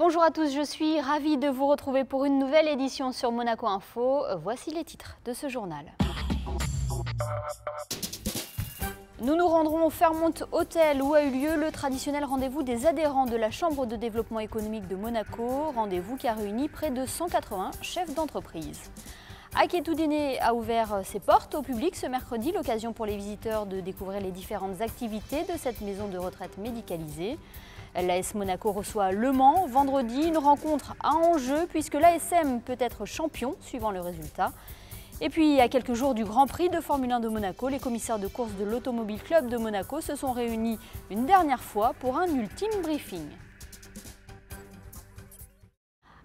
Bonjour à tous, je suis ravie de vous retrouver pour une nouvelle édition sur Monaco Info. Voici les titres de ce journal. Nous nous rendrons au Fairmont Hotel où a eu lieu le traditionnel rendez-vous des adhérents de la Chambre de développement économique de Monaco, rendez-vous qui a réuni près de 180 chefs d'entreprise. Aketudine a ouvert ses portes au public ce mercredi, l'occasion pour les visiteurs de découvrir les différentes activités de cette maison de retraite médicalisée. L'AS Monaco reçoit Le Mans vendredi, une rencontre à enjeu puisque l'ASM peut être champion suivant le résultat. Et puis à quelques jours du Grand Prix de Formule 1 de Monaco, les commissaires de course de l'Automobile Club de Monaco se sont réunis une dernière fois pour un ultime briefing.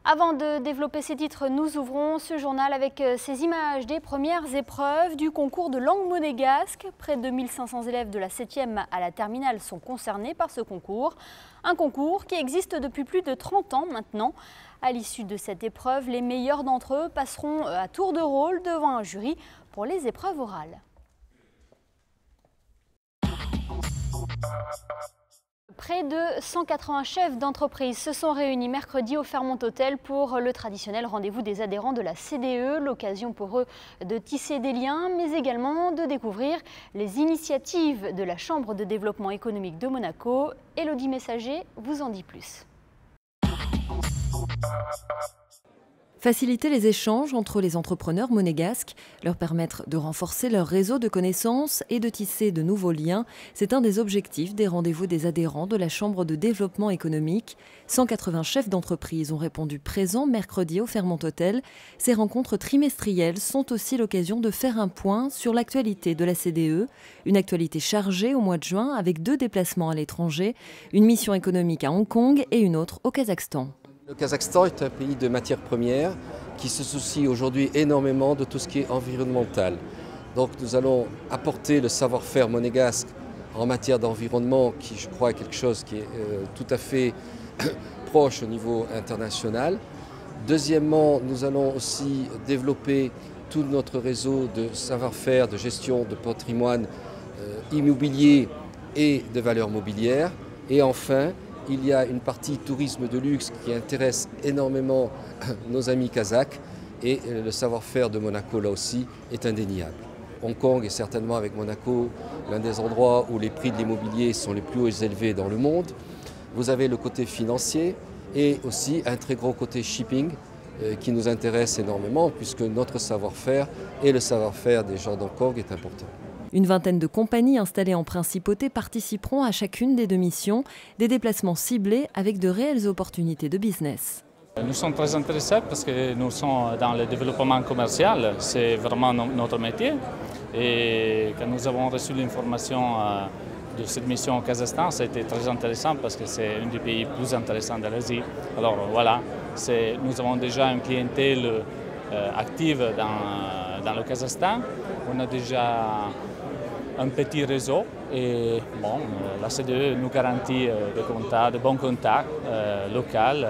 Avant de développer ces titres, nous ouvrons ce journal avec ces images des premières épreuves du concours de langue monégasque. Près de 1500 élèves de la 7e à la terminale sont concernés par ce concours. Un concours qui existe depuis plus de 30 ans maintenant. À l'issue de cette épreuve, les meilleurs d'entre eux passeront à tour de rôle devant un jury pour les épreuves orales. Près de 180 chefs d'entreprise se sont réunis mercredi au Fairmont Hotel pour le traditionnel rendez-vous des adhérents de la CDE, l'occasion pour eux de tisser des liens, mais également de découvrir les initiatives de la Chambre de développement économique de Monaco. Élodie Messager vous en dit plus. Faciliter les échanges entre les entrepreneurs monégasques, leur permettre de renforcer leur réseau de connaissances et de tisser de nouveaux liens, c'est un des objectifs des rendez-vous des adhérents de la Chambre de développement économique. 180 chefs d'entreprise ont répondu présents mercredi au Fairmont Hotel. Ces rencontres trimestrielles sont aussi l'occasion de faire un point sur l'actualité de la CDE, une actualité chargée au mois de juin avec 2 déplacements à l'étranger, une mission économique à Hong Kong et une autre au Kazakhstan. Le Kazakhstan est un pays de matières premières qui se soucie aujourd'hui énormément de tout ce qui est environnemental. Donc nous allons apporter le savoir-faire monégasque en matière d'environnement qui, je crois, est quelque chose qui est tout à fait proche au niveau international. Deuxièmement, nous allons aussi développer tout notre réseau de savoir-faire, de gestion de patrimoine immobilier et de valeurs mobilières. Et enfin, il y a une partie tourisme de luxe qui intéresse énormément nos amis kazakhs et le savoir-faire de Monaco là aussi est indéniable. Hong Kong est certainement avec Monaco l'un des endroits où les prix de l'immobilier sont les plus élevés dans le monde. Vous avez le côté financier et aussi un très gros côté shipping qui nous intéresse énormément puisque notre savoir-faire et le savoir-faire des gens d'Hong Kong est important. Une vingtaine de compagnies installées en principauté participeront à chacune des 2 missions, des déplacements ciblés avec de réelles opportunités de business. Nous sommes très intéressés parce que nous sommes dans le développement commercial, c'est vraiment notre métier. Et quand nous avons reçu l'information de cette mission au Kazakhstan, c'était très intéressant parce que c'est un des pays plus intéressants de l'Asie. Alors voilà, nous avons déjà une clientèle active dans le Kazakhstan. On a déjà un petit réseau et bon, la CDE nous garantit de bons contacts locaux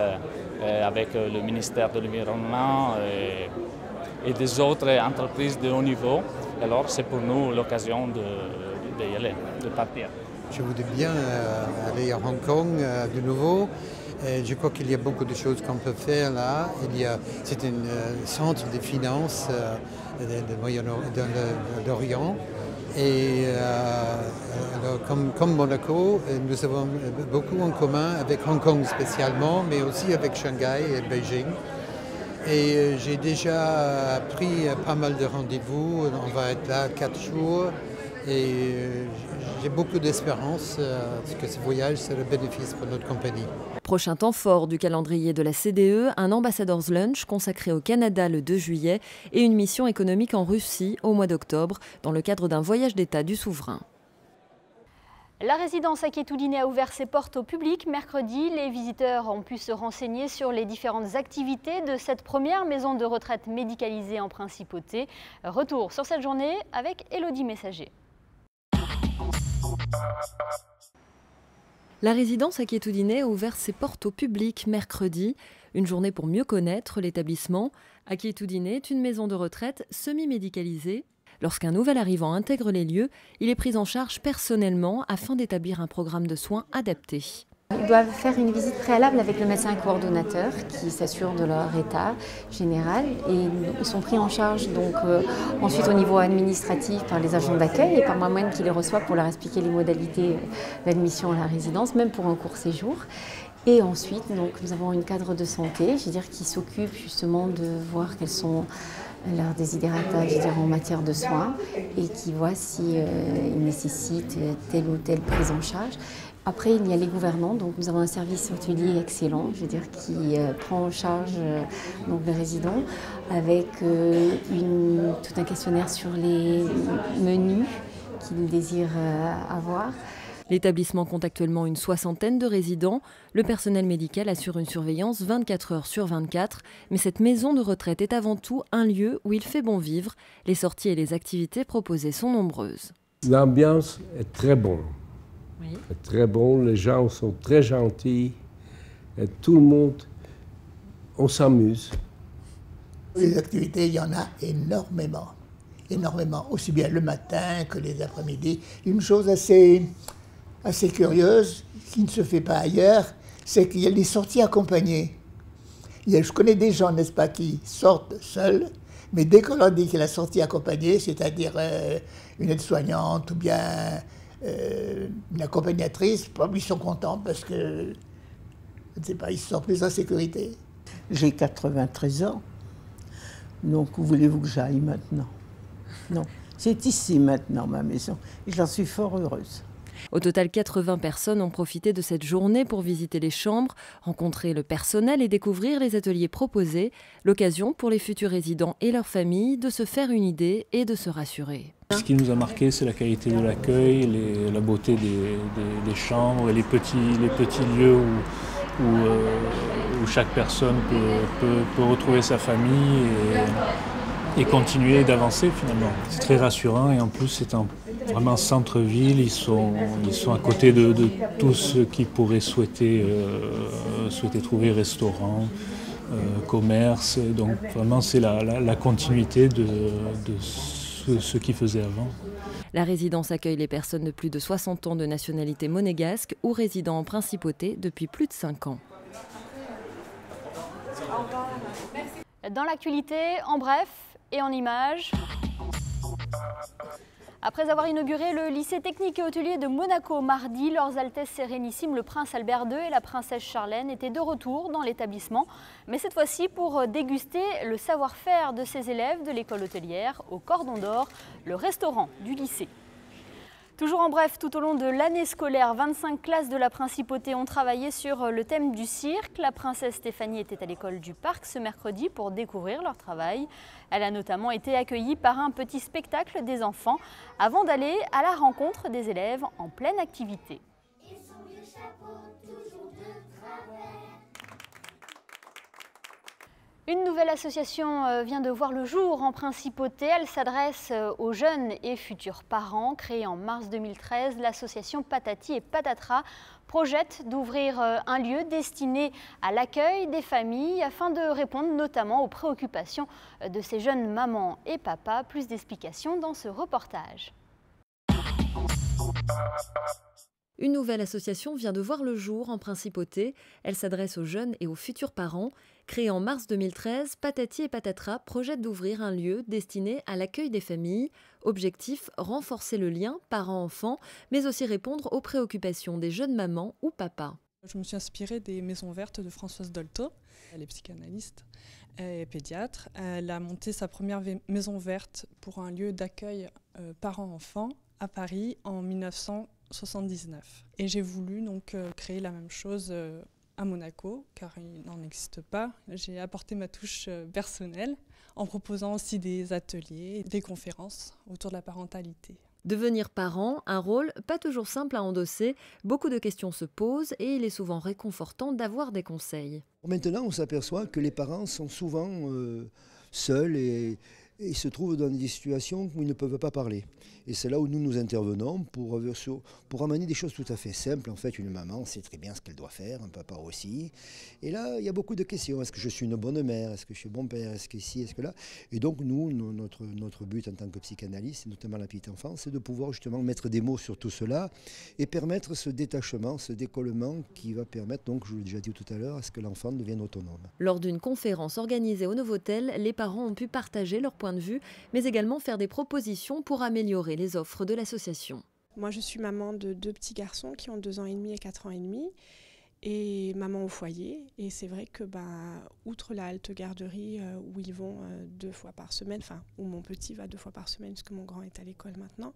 avec le ministère de l'Environnement et des autres entreprises de haut niveau. Alors c'est pour nous l'occasion d'y aller, de partir. Je voudrais bien aller à Hong Kong de nouveau. Je crois qu'il y a beaucoup de choses qu'on peut faire là. C'est un centre de finances de l'Orient. Et alors, comme Monaco, nous avons beaucoup en commun avec Hong Kong spécialement, mais aussi avec Shanghai et Beijing. Et j'ai déjà pris pas mal de rendez-vous. On va être là 4 jours. Et j'ai beaucoup d'espérance que ce voyage sera bénéfice pour notre compagnie. Prochain temps fort du calendrier de la CDE, un Ambassador's Lunch consacré au Canada le 2 juillet et une mission économique en Russie au mois d'octobre dans le cadre d'un voyage d'État du souverain. La résidence Aketudine a ouvert ses portes au public mercredi. Les visiteurs ont pu se renseigner sur les différentes activités de cette première maison de retraite médicalisée en principauté. Retour sur cette journée avec Élodie Messager. La résidence Aketudine a ouvert ses portes au public mercredi. Une journée pour mieux connaître l'établissement. Aketudine est une maison de retraite semi-médicalisée. Lorsqu'un nouvel arrivant intègre les lieux, il est pris en charge personnellement afin d'établir un programme de soins adapté. Ils doivent faire une visite préalable avec le médecin coordonnateur qui s'assure de leur état général et ils sont pris en charge donc, ensuite au niveau administratif par les agents d'accueil et par moi-même qui les reçoit pour leur expliquer les modalités d'admission à la résidence, même pour un court séjour. Et ensuite, donc, nous avons une cadre de santé, qui s'occupe justement de voir quels sont leurs désidérata en matière de soins et qui voit s'ils nécessitent telle ou telle prise en charge. Après, il y a les gouvernants, donc nous avons un service hôtelier excellent, qui prend en charge donc, les résidents avec tout un questionnaire sur les menus qu'ils désirent avoir. L'établissement compte actuellement une 60aine de résidents. Le personnel médical assure une surveillance 24 heures sur 24. Mais cette maison de retraite est avant tout un lieu où il fait bon vivre. Les sorties et les activités proposées sont nombreuses. L'ambiance est très bonne. Oui. Très bon, les gens sont très gentils. Et tout le monde, on s'amuse. Les activités, il y en a énormément. Énormément, aussi bien le matin que les après-midi. Une chose assez curieuse, qui ne se fait pas ailleurs, c'est qu'il y a les sorties accompagnées. Je connais des gens, n'est-ce pas, qui sortent seuls, mais dès qu'on leur dit qu'il y a la sortie accompagnée, c'est-à-dire une aide-soignante ou bien une accompagnatrice, ils sont contents parce que, je ne sais pas, ils se sentent plus en sécurité. J'ai 93 ans, donc où voulez-vous que j'aille maintenant? Non, c'est ici maintenant ma maison et j'en suis fort heureuse. Au total, 80 personnes ont profité de cette journée pour visiter les chambres, rencontrer le personnel et découvrir les ateliers proposés. L'occasion pour les futurs résidents et leurs familles de se faire une idée et de se rassurer. Ce qui nous a marqué, c'est la qualité de l'accueil, la beauté des chambres et les petits lieux où chaque personne peut retrouver sa famille et continuer d'avancer finalement. C'est très rassurant et en plus c'est vraiment centre-ville, ils sont à côté de tout ce qu'ils pourraient souhaiter trouver, restaurant, commerce, donc vraiment c'est la continuité de ce qu'ils faisaient avant. La résidence accueille les personnes de plus de 60 ans de nationalité monégasque ou résidant en principauté depuis plus de 5 ans. Dans l'actualité, en bref et en images. Après avoir inauguré le lycée technique et hôtelier de Monaco mardi, leurs Altesses Sérénissimes, le prince Albert II et la princesse Charlène étaient de retour dans l'établissement, mais cette fois-ci pour déguster le savoir-faire de ces élèves de l'école hôtelière au Cordon d'Or, le restaurant du lycée. Toujours en bref, tout au long de l'année scolaire, 25 classes de la Principauté ont travaillé sur le thème du cirque. La princesse Stéphanie était à l'école du Parc ce mercredi pour découvrir leur travail. Elle a notamment été accueillie par un petit spectacle des enfants avant d'aller à la rencontre des élèves en pleine activité. Une nouvelle association vient de voir le jour en Principauté. Elle s'adresse aux jeunes et futurs parents. Créée en mars 2013, l'association Patati et Patatra projette d'ouvrir un lieu destiné à l'accueil des familles afin de répondre notamment aux préoccupations de ces jeunes mamans et papas. Plus d'explications dans ce reportage. Une nouvelle association vient de voir le jour en Principauté. Elle s'adresse aux jeunes et aux futurs parents. Créée en mars 2013, Patati et Patatra projette d'ouvrir un lieu destiné à l'accueil des familles. Objectif, renforcer le lien parents-enfants, mais aussi répondre aux préoccupations des jeunes mamans ou papas. Je me suis inspirée des Maisons Vertes de Françoise Dolto. Elle est psychanalyste et pédiatre. Elle a monté sa première maison verte pour un lieu d'accueil parents-enfants à Paris en 1979. Et j'ai voulu donc créer la même chose à Monaco, car il n'en existe pas. J'ai apporté ma touche personnelle en proposant aussi des ateliers, des conférences autour de la parentalité. Devenir parent, un rôle pas toujours simple à endosser. Beaucoup de questions se posent et il est souvent réconfortant d'avoir des conseils. Maintenant, on s'aperçoit que les parents sont souvent seuls et Et ils se trouvent dans des situations où ils ne peuvent pas parler. Et c'est là où nous intervenons pour amener des choses tout à fait simples. En fait, une maman sait très bien ce qu'elle doit faire, un papa aussi. Et là, il y a beaucoup de questions. Est-ce que je suis une bonne mère? Est-ce que je suis un bon père? Est-ce que ici? Est-ce que là? Et donc, nous, notre but en tant que psychanalyste, et notamment la petite enfance, c'est de pouvoir justement mettre des mots sur tout cela et permettre ce détachement, ce décollement qui va permettre, donc, je vous l'ai déjà dit tout à l'heure, à ce que l'enfant devienne autonome. Lors d'une conférence organisée au Novotel, les parents ont pu partager leur point de vue, mais également faire des propositions pour améliorer les offres de l'association. Moi, je suis maman de 2 petits garçons qui ont 2 ans et demi et 4 ans et demi, et maman au foyer. Et c'est vrai que, outre la halte garderie où ils vont 2 fois par semaine, enfin, où mon petit va 2 fois par semaine, puisque mon grand est à l'école maintenant,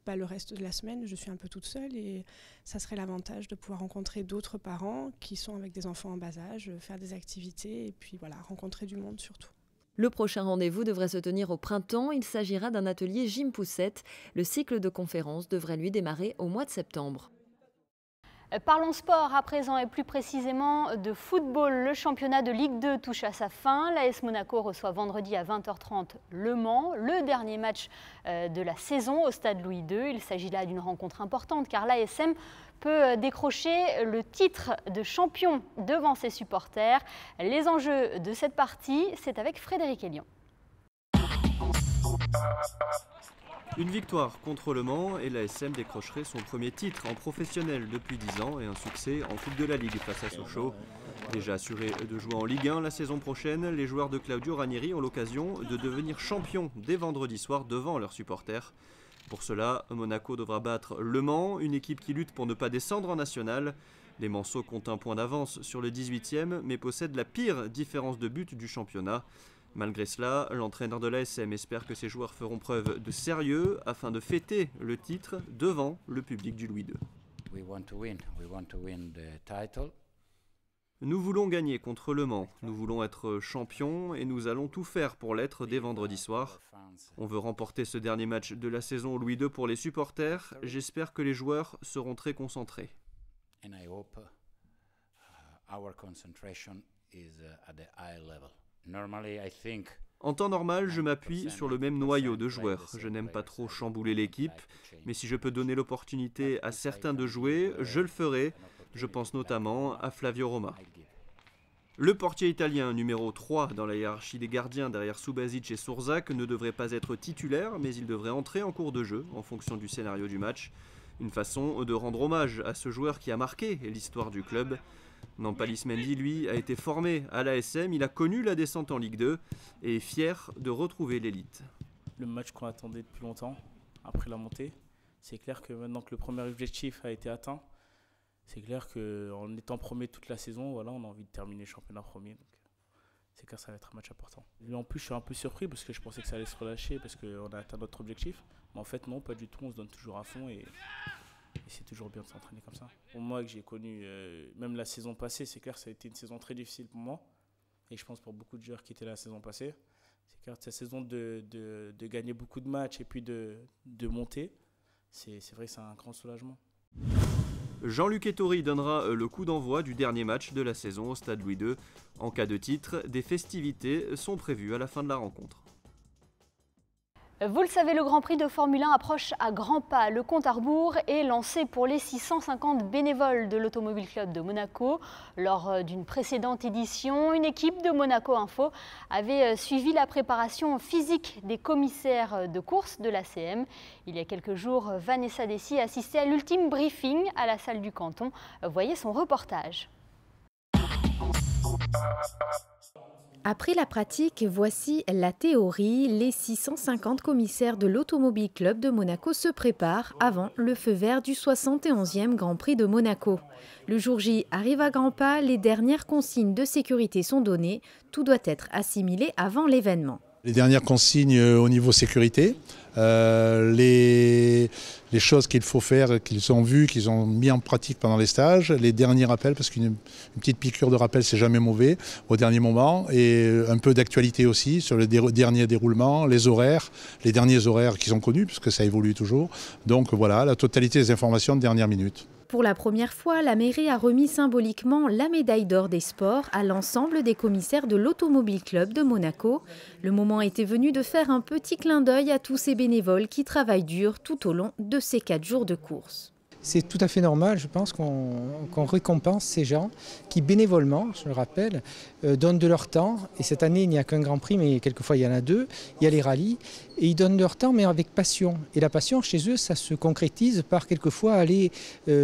le reste de la semaine, je suis un peu toute seule et ça serait l'avantage de pouvoir rencontrer d'autres parents qui sont avec des enfants en bas âge, faire des activités et puis voilà, rencontrer du monde surtout. Le prochain rendez-vous devrait se tenir au printemps. Il s'agira d'un atelier Gym Poussette. Le cycle de conférences devrait lui démarrer au mois de septembre. Parlons sport à présent et plus précisément de football. Le championnat de Ligue 2 touche à sa fin. L'AS Monaco reçoit vendredi à 20h30 Le Mans, le dernier match de la saison au stade Louis II. Il s'agit là d'une rencontre importante car l'ASM peut décrocher le titre de champion devant ses supporters. Les enjeux de cette partie, c'est avec Frédéric Elion. Une victoire contre Le Mans et l'ASM décrocherait son premier titre en professionnel depuis 10 ans et un succès en Coupe de la Ligue face à Sochaux. Déjà assurés de jouer en Ligue 1 la saison prochaine, les joueurs de Claudio Ranieri ont l'occasion de devenir champions dès vendredi soir devant leurs supporters. Pour cela, Monaco devra battre Le Mans, une équipe qui lutte pour ne pas descendre en national. Les Manceaux comptent un point d'avance sur le 18e mais possèdent la pire différence de but du championnat. Malgré cela, l'entraîneur de l'ASM espère que ses joueurs feront preuve de sérieux afin de fêter le titre devant le public du Louis II. Nous voulons gagner contre Le Mans, nous voulons être champions et nous allons tout faire pour l'être dès vendredi soir. On veut remporter ce dernier match de la saison au Louis II pour les supporters. J'espère que les joueurs seront très concentrés. En temps normal, je m'appuie sur le même noyau de joueurs. Je n'aime pas trop chambouler l'équipe, mais si je peux donner l'opportunité à certains de jouer, je le ferai. Je pense notamment à Flavio Roma. Le portier italien numéro 3 dans la hiérarchie des gardiens derrière Subasic et Surzac ne devrait pas être titulaire, mais il devrait entrer en cours de jeu en fonction du scénario du match. Une façon de rendre hommage à ce joueur qui a marqué l'histoire du club. Nampalys Mendy, lui, a été formé à l'ASM, il a connu la descente en Ligue 2 et est fier de retrouver l'élite. Le match qu'on attendait depuis longtemps, après la montée, c'est clair que maintenant que le premier objectif a été atteint, c'est clair qu'en étant premier toute la saison, voilà, on a envie de terminer le championnat premier. Donc c'est clair que ça va être un match important. Lui en plus, je suis un peu surpris parce que je pensais que ça allait se relâcher parce qu'on a atteint notre objectif. Mais en fait, non, pas du tout, on se donne toujours à fond et c'est toujours bien de s'entraîner comme ça. Pour moi, que j'ai connu, même la saison passée, c'est clair que ça a été une saison très difficile pour moi. Et je pense pour beaucoup de joueurs qui étaient là la saison passée. C'est clair que cette saison de gagner beaucoup de matchs et puis de monter, c'est vrai que c'est un grand soulagement. Jean-Luc Ettori donnera le coup d'envoi du dernier match de la saison au stade Louis II. En cas de titre, des festivités sont prévues à la fin de la rencontre. Vous le savez, le Grand Prix de Formule 1 approche à grands pas. Le compte à rebours est lancé pour les 650 bénévoles de l'Automobile Club de Monaco. Lors d'une précédente édition, une équipe de Monaco Info avait suivi la préparation physique des commissaires de course de l'ACM. Il y a quelques jours, Vanessa Dessy assistait à l'ultime briefing à la salle du canton. Voyez son reportage. Après la pratique, voici la théorie. Les 650 commissaires de l'Automobile Club de Monaco se préparent avant le feu vert du 71e Grand Prix de Monaco. Le jour J arrive à grands pas, les dernières consignes de sécurité sont données. Tout doit être assimilé avant l'événement. Les dernières consignes au niveau sécurité, les choses qu'il faut faire, qu'ils ont vues, qu'ils ont mis en pratique pendant les stages, les derniers rappels, parce qu'une petite piqûre de rappel, c'est jamais mauvais au dernier moment, et un peu d'actualité aussi sur les derniers déroulements, les horaires, les derniers horaires qui sont connus, puisque ça évolue toujours. Donc voilà, la totalité des informations de dernière minute. Pour la première fois, la mairie a remis symboliquement la médaille d'or des sports à l'ensemble des commissaires de l'Automobile Club de Monaco. Le moment était venu de faire un petit clin d'œil à tous ces bénévoles qui travaillent dur tout au long de ces 4 jours de course. C'est tout à fait normal, je pense, qu'on récompense ces gens qui bénévolement, je le rappelle, donnent de leur temps. Et cette année, il n'y a qu'un Grand Prix, mais quelquefois il y en a 2. Il y a les rallyes. Et ils donnent leur temps, mais avec passion. Et la passion, chez eux, ça se concrétise par quelquefois aller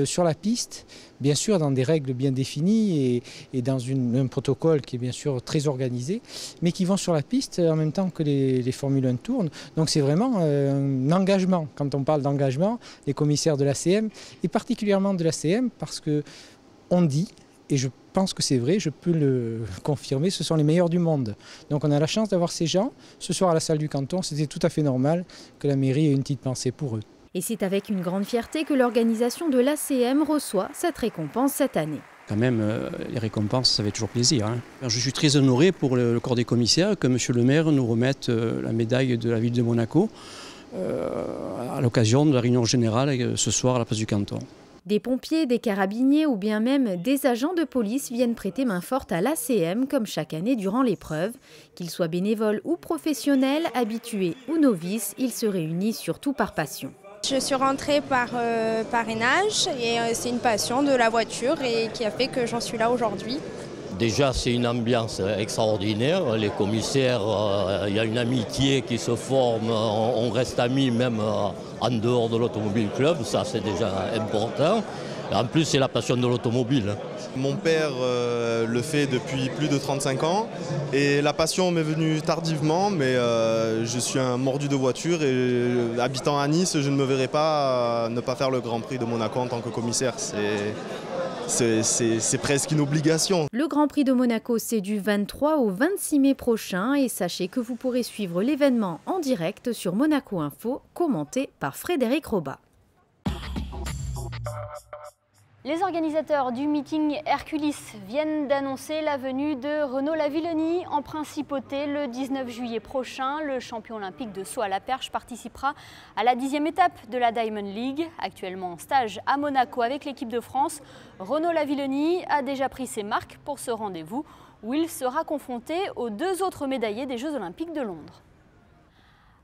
sur la piste, bien sûr dans des règles bien définies et dans un protocole qui est bien sûr très organisé, mais qui vont sur la piste en même temps que les Formule 1 tournent. Donc c'est vraiment un engagement. Quand on parle d'engagement, les commissaires de l'ACM, et particulièrement de l'ACM, parce qu'on dit, et je pense que c'est vrai, je peux le confirmer, ce sont les meilleurs du monde. Donc on a la chance d'avoir ces gens. Ce soir à la salle du canton, c'était tout à fait normal que la mairie ait une petite pensée pour eux. Et c'est avec une grande fierté que l'organisation de l'ACM reçoit cette récompense cette année. Quand même, les récompenses, ça fait toujours plaisir. Je suis très honoré pour le corps des commissaires que M. le maire nous remette la médaille de la ville de Monaco à l'occasion de la réunion générale ce soir à la place du canton. Des pompiers, des carabiniers ou bien même des agents de police viennent prêter main forte à l'ACM comme chaque année durant l'épreuve. Qu'ils soient bénévoles ou professionnels, habitués ou novices, ils se réunissent surtout par passion. Je suis rentrée par parrainage et c'est une passion de la voiture et qui a fait que j'en suis là aujourd'hui. Déjà, c'est une ambiance extraordinaire. Les commissaires, il y a une amitié qui se forme. On reste amis même en dehors de l'Automobile Club. Ça, c'est déjà important. En plus, c'est la passion de l'automobile. Mon père le fait depuis plus de 35 ans. Et la passion m'est venue tardivement, mais je suis un mordu de voiture. Et habitant à Nice, je ne me verrai pas ne pas faire le Grand Prix de Monaco en tant que commissaire. C'est presque une obligation. Le Grand Prix de Monaco, c'est du 23 au 26 mai prochain et sachez que vous pourrez suivre l'événement en direct sur Monaco Info, commenté par Frédéric Robat. Les organisateurs du meeting Herculis viennent d'annoncer la venue de Renaud Lavillenie en principauté le 19 juillet prochain. Le champion olympique de saut à la perche participera à la 10e étape de la Diamond League. Actuellement en stage à Monaco avec l'équipe de France, Renaud Lavillenie a déjà pris ses marques pour ce rendez-vous où il sera confronté aux 2 autres médaillés des Jeux olympiques de Londres.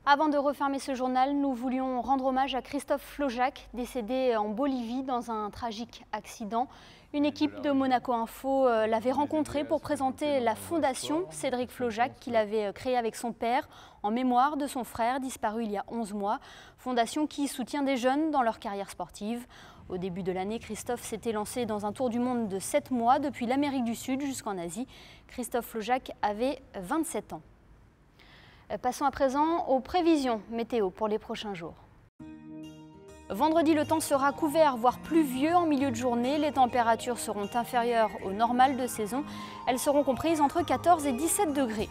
Avant de refermer ce journal, nous voulions rendre hommage à Christophe Flojac, décédé en Bolivie dans un tragique accident. Une équipe de Monaco Info l'avait rencontré pour présenter la fondation Cédric Flojac qu'il avait créée avec son père en mémoire de son frère disparu il y a 11 mois. Fondation qui soutient des jeunes dans leur carrière sportive. Au début de l'année, Christophe s'était lancé dans un tour du monde de 7 mois depuis l'Amérique du Sud jusqu'en Asie. Christophe Flojac avait 27 ans. Passons à présent aux prévisions météo pour les prochains jours. Vendredi, le temps sera couvert, voire pluvieux en milieu de journée. Les températures seront inférieures au normal de saison. Elles seront comprises entre 14 et 17 degrés.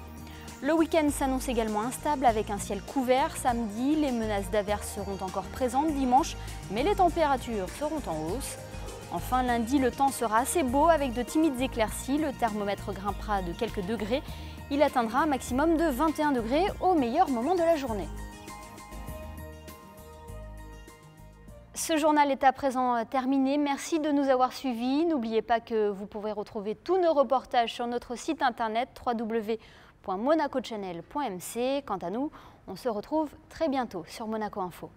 Le week-end s'annonce également instable avec un ciel couvert. Samedi, les menaces d'averses seront encore présentes dimanche, mais les températures seront en hausse. Enfin, lundi, le temps sera assez beau avec de timides éclaircies. Le thermomètre grimpera de quelques degrés. Il atteindra un maximum de 21 degrés au meilleur moment de la journée. Ce journal est à présent terminé. Merci de nous avoir suivis. N'oubliez pas que vous pourrez retrouver tous nos reportages sur notre site internet www.monacochannel.mc. Quant à nous, on se retrouve très bientôt sur Monaco Info.